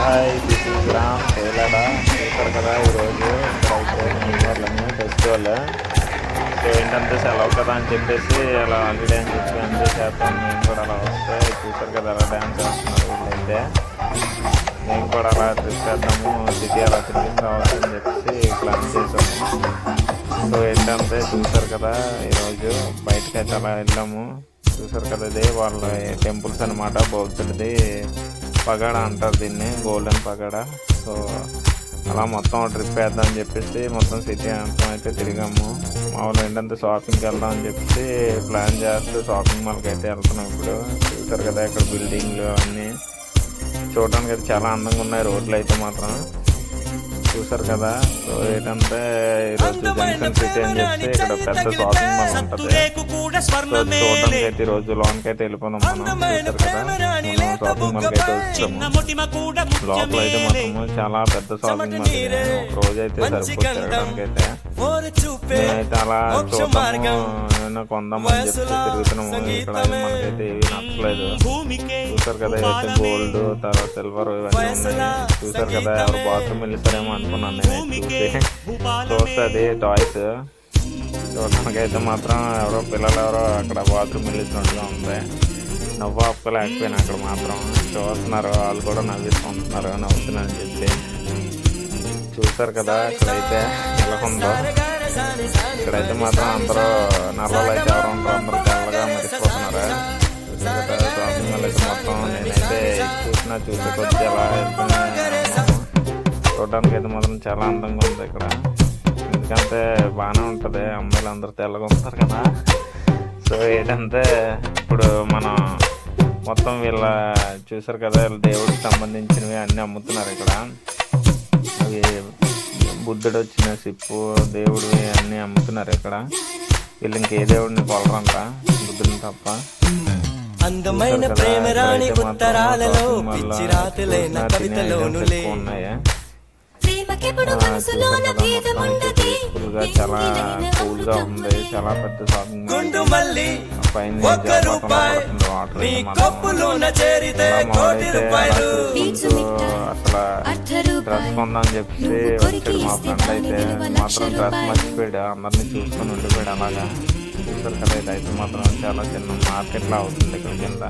Hi this is Ram Koilada. చూస్తారు కదా ఈరోజు ఇక్కడైతే న్యూవర్లని ఫెస్టివల్. సో ఏంటంటే సెలవు కదా అని చెప్పేసి అలా హాలిడే అని చెప్పి ఎంజాయ్ చేస్తాం. మేము కూడా అలా వస్తే చూస్తారు కదా అలా డ్యాన్స్ చేస్తున్నారు వీళ్ళైతే. మేము కూడా అలా ట్రిప్ చేద్దాము, సిటీ అలా తిరిగి రావచ్చు అని చెప్పేసి ప్లాన్ చేసాము. సో ఏంటంటే చూసారు కదా ఈరోజు బయటకి అయితే అలా వెళ్ళాము. చూసారు కదా ఇది వాళ్ళ టెంపుల్స్ అనమాట, బౌద్ధుడిది పగడ అంటారు దీన్ని, గోల్డెన్ పగడ. సో అలా మొత్తం ట్రిప్ వేద్దామని చెప్పేసి మొత్తం సిటీ అంతా అయితే తిరిగాము. మామూలు ఏంటంటే షాపింగ్కి వెళ్దాం అని చెప్పేసి ప్లాన్ చేస్తే షాపింగ్ మాల్కి అయితే వెళ్తున్నాం. ఇప్పుడు చూసారు కదా ఇక్కడ బిల్డింగ్లు అన్నీ చూడడానికి అయితే చాలా అందంగా ఉన్నాయి. రోడ్లు అయితే మాత్రం చూసారు కదా. సో ఏంటంటే ఈరోజు జంక్షన్ సిటీ అని చెప్పి ఇక్కడ పెద్ద షాపింగ్ మాల్ ఉంటుంది. సో చూడడానికి అయితే ఈరోజు లోన్కి అయితే వెళ్ళిపోదాం మనం. చూసారు కదా మనం షాపింగ్ మాల్కి అయితే వచ్చాము. లోపల అయితే మొత్తము చాలా పెద్ద షాపింగ్ మాల్. ఒక రోజు అయితే సరిపోతుంది తిరగడానికి అయితే. మేమైతే అలా చూద్దాము ఏమైనా కొందామని చెప్పి తిరుగుతున్నాము. ఇక్కడ మనకైతే ఏవి నచ్చలేదు. చూసారు కదా అయితే గోల్డ్ తర్వాత సిల్వర్ ఇవన్నీ ఉన్నాయి. చూసారు కదా ఎవరు బాత్రూమ్ వెళ్ళిస్తారేమో అనుకున్నాను నేను. చూస్తే అది టాయ్స్ చూడడానికైతే మాత్రం ఎవరో పిల్లలు ఎవరో అక్కడ బాత్రూమ్ వెళ్ళిస్తున్నట్టుగా ఉంది. నవ్వు ఆపుకోలేకపోయినా అక్కడ మాత్రం చూస్తున్నారు, వాళ్ళు కూడా నవ్విస్తుంటున్నారు నవ్వుతున్నారని చెప్పి. చూసారు కదా ఇక్కడైతే ఎలా ఉందో. ఇక్కడైతే మాత్రం అందరూ నల్లలు అయితే ఎవరు ఉంటారు, అందరూ తెల్లగా మరిచిపోతున్నారు. చూసారు కదా షాపింగ్ మాల్ అయితే మొత్తం నేనైతే చూసి కొద్ది ఎలా చూడడానికి అయితే మాత్రం చాలా అందంగా ఉంది ఇక్కడ. ఎందుకంటే బాగానే ఉంటుంది, అమ్మాయిలు అందరూ తెల్లగా ఉంటారు కదా. సో ఏంటంటే ఇప్పుడు మనం మొత్తం వీళ్ళ చూసారు కదా వీళ్ళ దేవుడికి సంబంధించినవి అన్నీ అమ్ముతున్నారు ఇక్కడ. అవి బుద్ధుడు వచ్చిన సిప్పు దేవుడివి అన్నీ అమ్ముతున్నారు ఇక్కడ. వీళ్ళు ఇంకే దేవుడిని కొలరంట, బుద్ధుడిని తప్ప. అందమైన ప్రేమ రాణి ఉత్తరాలలో పిచ్చి రాతలైన కవితలోనులే ఉన్నాయా. చాలా కూల్ గా ఉంది, చాలా పెద్ద షాపింగ్ పైన అసలు డ్రెస్ కొందాం చెప్పి వచ్చాడు మా ఫ్రెండ్. అయితే మాత్రం డ్రెస్ మర్చిపోయాడు, అందరినీ చూసుకొని ఉండిపోయాడు అలాగా. చూసారు కదా ఇదైతే మాత్రం చాలా చిన్న మార్కెట్ లా అవుతుంది ఇక్కడ కింద.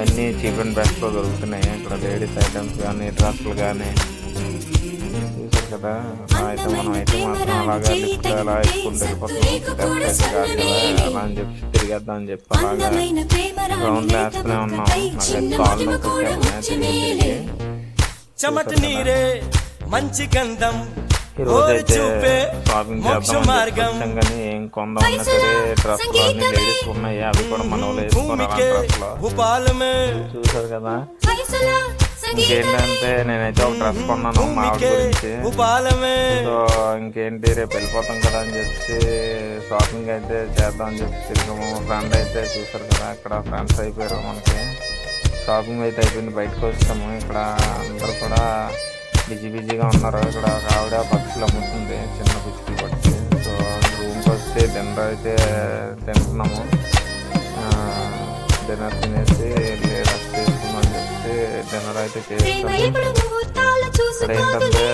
అన్నీ చీప్ అండ్ బెస్ట్లో దొరుకుతున్నాయి ఇక్కడ. లేడీస్ ఐటమ్స్ కానీ డ్రెస్సులు కానీ చూసారు కదా. అయితే మనం అయితే మాత్రం అలాగా లిఫ్ట్ అలా వేసుకుంటూ వెళ్ళిపోతున్నాం. కాదు కదా అలా అని చెప్పి తిరిగేద్దాం అని చెప్పి అలాగా రౌండ్ వేస్తూనే ఉన్నాం. నాకైతే కాళ్ళు నొప్పి చెమట నీరే మంచి గంధం. ఈరోజు అయితే షాపింగ్ చేద్దాం కానీ ఏం కొందామన్నా సరే డ్రెస్లు అన్ని లేడీస్ ఉన్నాయి, అవి కూడా మన వాళ్ళు వేసుకోవాలి డ్రెస్లో. చూసారు కదా. ఇంకేంటంటే నేనైతే ఒక డ్రెస్ కొన్నాను మా ఆవిడ గురించి. సో ఇంకేంటి రేపు వెళ్ళిపోతాం కదా అని చెప్పి షాపింగ్ అయితే చేద్దాం అని చెప్పి తిరిగాము. ఫ్రెండ్ అయితే చూసారు కదా అక్కడ ఫ్రెండ్స్ అయిపోయారు మనకి. షాపింగ్ అయితే అయిపోయింది, బయటకు వచ్చాము. ఇక్కడ అందరు కూడా బిజీగా ఉన్నారు. ఇక్కడ ఒక ఆవిడ పక్షులు అమ్ముతుంది, చిన్న పిచ్చుకలు పక్షి. సో రూమ్కి వస్తే డిన్నర్ అయితే తింటున్నాము. డిన్నర్ తినేసి రెస్ట్ తీసుకుందామని చెప్పి డిన్నర్ అయితే చేస్తాము. ఇక్కడ ఏంటంటే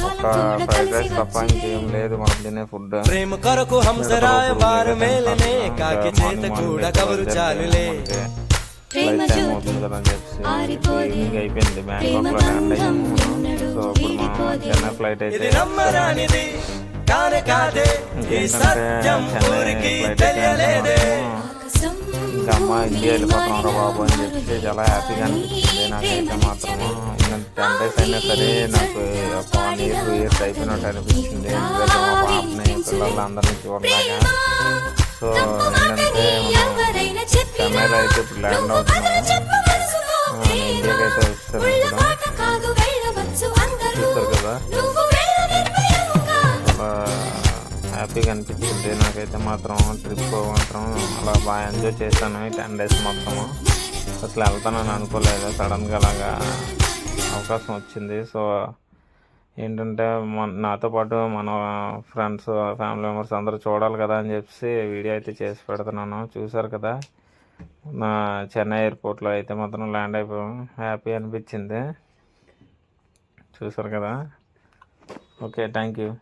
ఒక ఫ్రైడ్ రైస్ తప్ప ఇంకేం లేదు మనం తినే ఫుడ్. ఫ్లైట్ టైం అవుతుంది కదా అని చెప్పి ఈవినింగ్ అయిపోయింది, బ్యాంకాక్లో ల్యాండ్ అయ్యాము. సో ఇప్పుడు మనం చెన్నై ఫ్లైట్ అయితే ఏంటంటే చెన్నై ఫ్లైట్ అయితే ఇంకా అమ్మ ఇండియా వెళ్ళిపోతున్నాం బాబు అని చెప్పి చాలా హ్యాపీగా అనిపించింది నాకైతే మాత్రము. 10 days అయినా సరే నాకు ఒక 1 year 2 years అయిపోయినట్టు అనిపించింది. ఎందుకంటే మా పాపని పిల్లలందరినీ చూడలాగా. సో ఏంటంటే మనం చెన్నైలో అయితే ఇప్పుడు ల్యాండ్ అవుతున్నాము. ఇండియాకి అయితే వస్తాను ఇప్పుడు. చూస్తారు కదా చాలా హ్యాపీగా అనిపించింది నాకైతే మాత్రం. ట్రిప్ మాత్రం అలా బాగా ఎంజాయ్ చేశాను ఈ 10 days మొత్తము. అసలు వెళ్తానని అనుకోలేదు, సడన్గా అలాగా అవకాశం వచ్చింది. సో ఏంటంటే నాతో పాటు మన ఫ్రెండ్స్ ఫ్యామిలీ మెంబర్స్ అందరూ చూడాలి కదా అని చెప్పి వీడియో అయితే చేసి పెడుతున్నాను. చూసారు కదా నా చెన్నై ఎయిర్పోర్ట్లో అయితే మాత్రం ల్యాండ్ అయిపోయాం. హ్యాపీ అనిపించింది. చూసారు కదా. Okay, thank you.